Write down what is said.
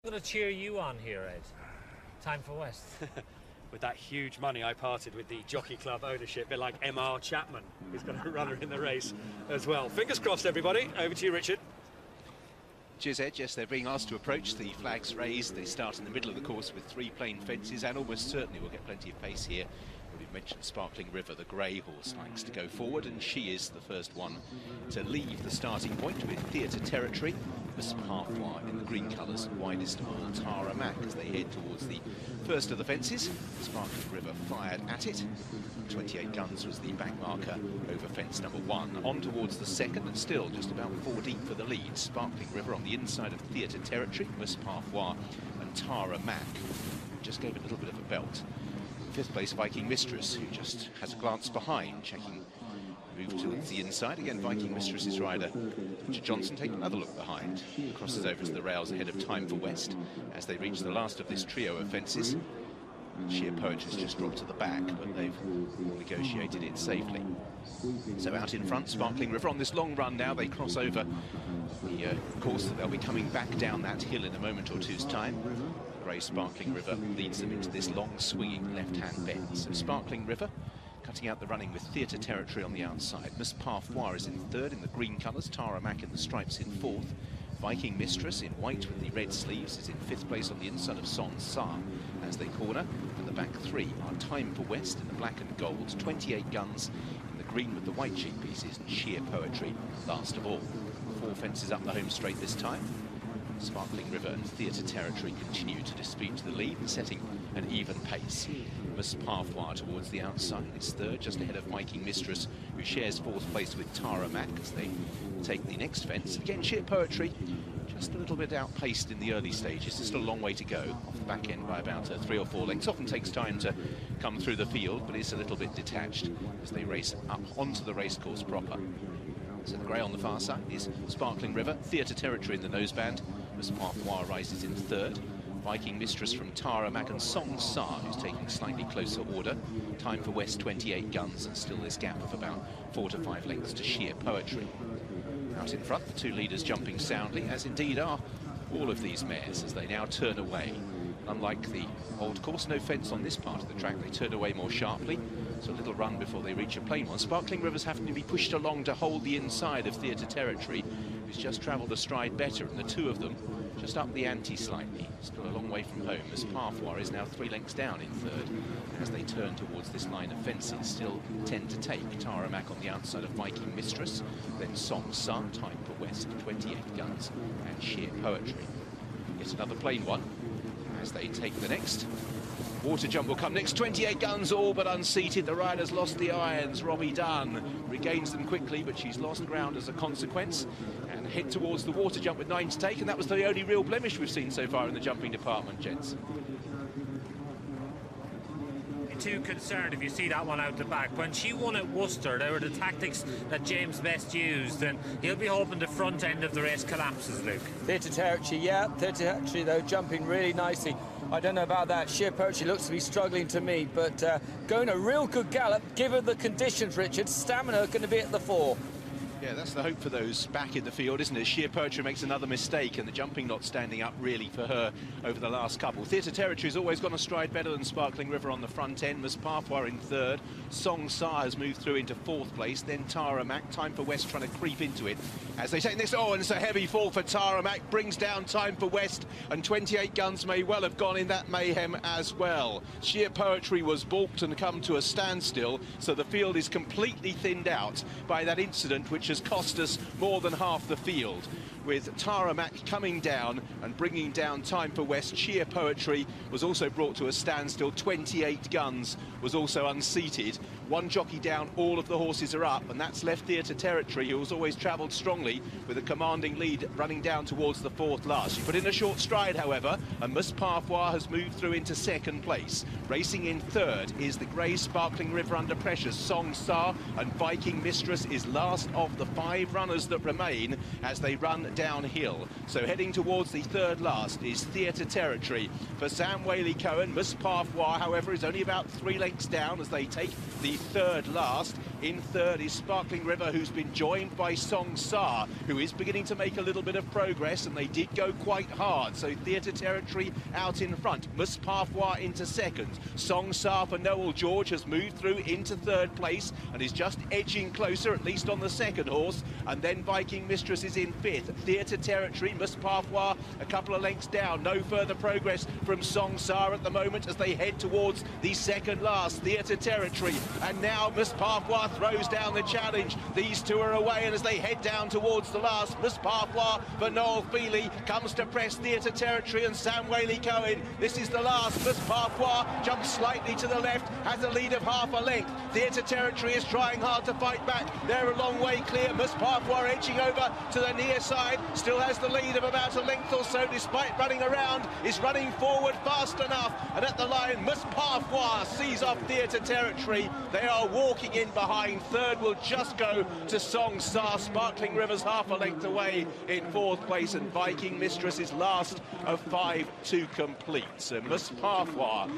I'm going to cheer you on here, Ed. Timeforwest. With that huge money I parted with the Jockey Club ownership, a bit like M.R. Chapman, who's got a runner in the race as well. Fingers crossed, everybody. Over to you, Richard. Cheers, Ed. Yes, they're being asked to approach. The flags raised. They start in the middle of the course with 3 plain fences, and almost certainly will get plenty of pace here. We've mentioned Sparkling River, the grey horse, likes to go forward, and she is the first one to leave the starting point with Theatre Territory. Parfois in the green colours, widest of all, Tara Mack, as they head towards the first of the fences. Sparkling River fired at it. 28 guns was the back marker over fence number 1. On towards the second, and still just about 4 deep for the lead. Sparkling River on the inside of Theatre Territory, Parfois and Tara Mack, who just gave a little bit of a belt. 5th place, Viking Mistress, who just has a glance behind, checking move towards the inside. Again, Viking Mistress's rider, Richard Johnson, taking another look behind. Crosses over to the rails ahead of Timeforwest as they reach the last of this trio of fences. Sheer Poetry's just dropped to the back, but they've negotiated it safely. So out in front, Sparkling River on this long run now. They cross over the course that they'll be coming back down that hill in a moment or two's time. Grey Sparkling River leads them into this long swinging left-hand bend. So Sparkling River cutting out the running with Theatre Territory on the outside. Parfois is in 3rd in the green colours, Tara Mack in the stripes in 4th. Viking Mistress in white with the red sleeves is in 5th place on the inside of Son Sa as they corner. And the back 3 are Timeforwest in the black and gold, 28 guns in the green with the white cheek pieces, and Sheer Poetry last of all. 4 fences up the home straight this time. Sparkling River and Theatre Territory continue to dispute the lead, setting an even pace. Parfois towards the outside is 3rd, just ahead of Viking Mistress, who shares 4th place with Tara Mack as they take the next fence. Again, Sheer Poetry just a little bit outpaced in the early stages. There's still a long way to go, off the back end by about 3 or 4 lengths. Often takes time to come through the field, but is a little bit detached as they race up onto the racecourse proper. So the grey on the far side is Sparkling River, Theatre Territory in the noseband. Parfois rises in 3rd. Viking Mistress from Tara Mack and Son Sa, who's taking slightly closer order. Timeforwest, 28 guns, and still this gap of about 4 to 5 lengths to Sheer Poetry. Out in front, the 2 leaders jumping soundly, as indeed are all of these mares as they now turn away. Unlike the old course, no fence on this part of the track, they turn away more sharply. So a little run before they reach a plain one. Sparkling River's having to be pushed along to hold the inside of Theatre Territory, who's just travelled a stride better, and the 2 of them just up the ante slightly. Still a long way from home, as Parfois is now 3 lengths down in 3rd as they turn towards this line of fences. Still 10 to take. Tara Mack on the outside of Viking Mistress, then Son Sa, Timeforwest, 28 guns, and Sheer Poetry. Yet another plain one as they take the next. Water jump will come next. 28 guns, all but unseated. The rider's lost the irons. Robbie Dunn regains them quickly, but she's lost ground as a consequence, and head towards the water jump with 9 to take, and that was the only real blemish we've seen so far in the jumping department, gents. Too concerned if you see that one out the back. When she won at Worcester, they were the tactics that James Best used, and he'll be hoping the front end of the race collapses, Luke. Theatre Territory, yeah, Theatre Territory though jumping really nicely. I don't know about that. Sheer Poetry looks to be struggling to me, but going a real good gallop given the conditions, Richard. Stamina going to be at the fore. Yeah, that's the hope for those back in the field, isn't it? Sheer Poetry makes another mistake, and the jumping not standing up really for her over the last couple. Theatre Territory's always gone a stride better than Sparkling River on the front end. Parfois in 3rd. Son Sa has moved through into 4th place. Then Tara Mack. Timeforwest trying to creep into it as they take this. Oh, and it's a heavy fall for Tara Mack. Brings down Timeforwest, and 28 guns may well have gone in that mayhem as well. Sheer Poetry was balked and come to a standstill, so the field is completely thinned out by that incident, which has cost us more than half the field, with Tara Mack coming down and bringing down Timeforwest. Sheer Poetry was also brought to a standstill. 28 guns was also unseated. 1 jockey down, all of the horses are up, and that's left Theatre Territory, who has always travelled strongly with a commanding lead running down towards the 4th last. She put in a short stride, however, and Parfois has moved through into 2nd place. Racing in 3rd is the grey Sparkling River under pressure. Son Sa and Viking Mistress is last of the 5 runners that remain as they run downhill. So heading towards the 3rd last is Theatre Territory. For Sam Whaley-Cohen, Parfois, however, is only about 3 lengths down as they take the 3rd last. In third is Sparkling River, who's been joined by Song Sa, who is beginning to make a little bit of progress, and they did go quite hard. So Theatre Territory out in front. Parfois into second. Song Sa for Noel George has moved through into third place and is just edging closer, at least on the second horse. And then Viking Mistress is in fifth. Theatre Territory, Parfois a couple of lengths down. No further progress from Song Sa at the moment as they head towards the second last. Theatre Territory, and now Parfois throws down the challenge. These two are away, and as they head down towards the last, Parfois for Noel Feely comes to press Theatre Territory and Sam Whaley-Cohen. This is the last. Parfois jumps slightly to the left, has a lead of half a length. Theatre Territory is trying hard to fight back. They're a long way clear. Parfois edging over to the near side, still has the lead of about a length or so despite running around, is running forward fast enough, and at the line Parfois sees off Theatre Territory. They are walking in behind. Third will just go to Song Sa. Sparkling River's half a length away in fourth place, and Viking Mistress is last of 5 to complete. So Parfois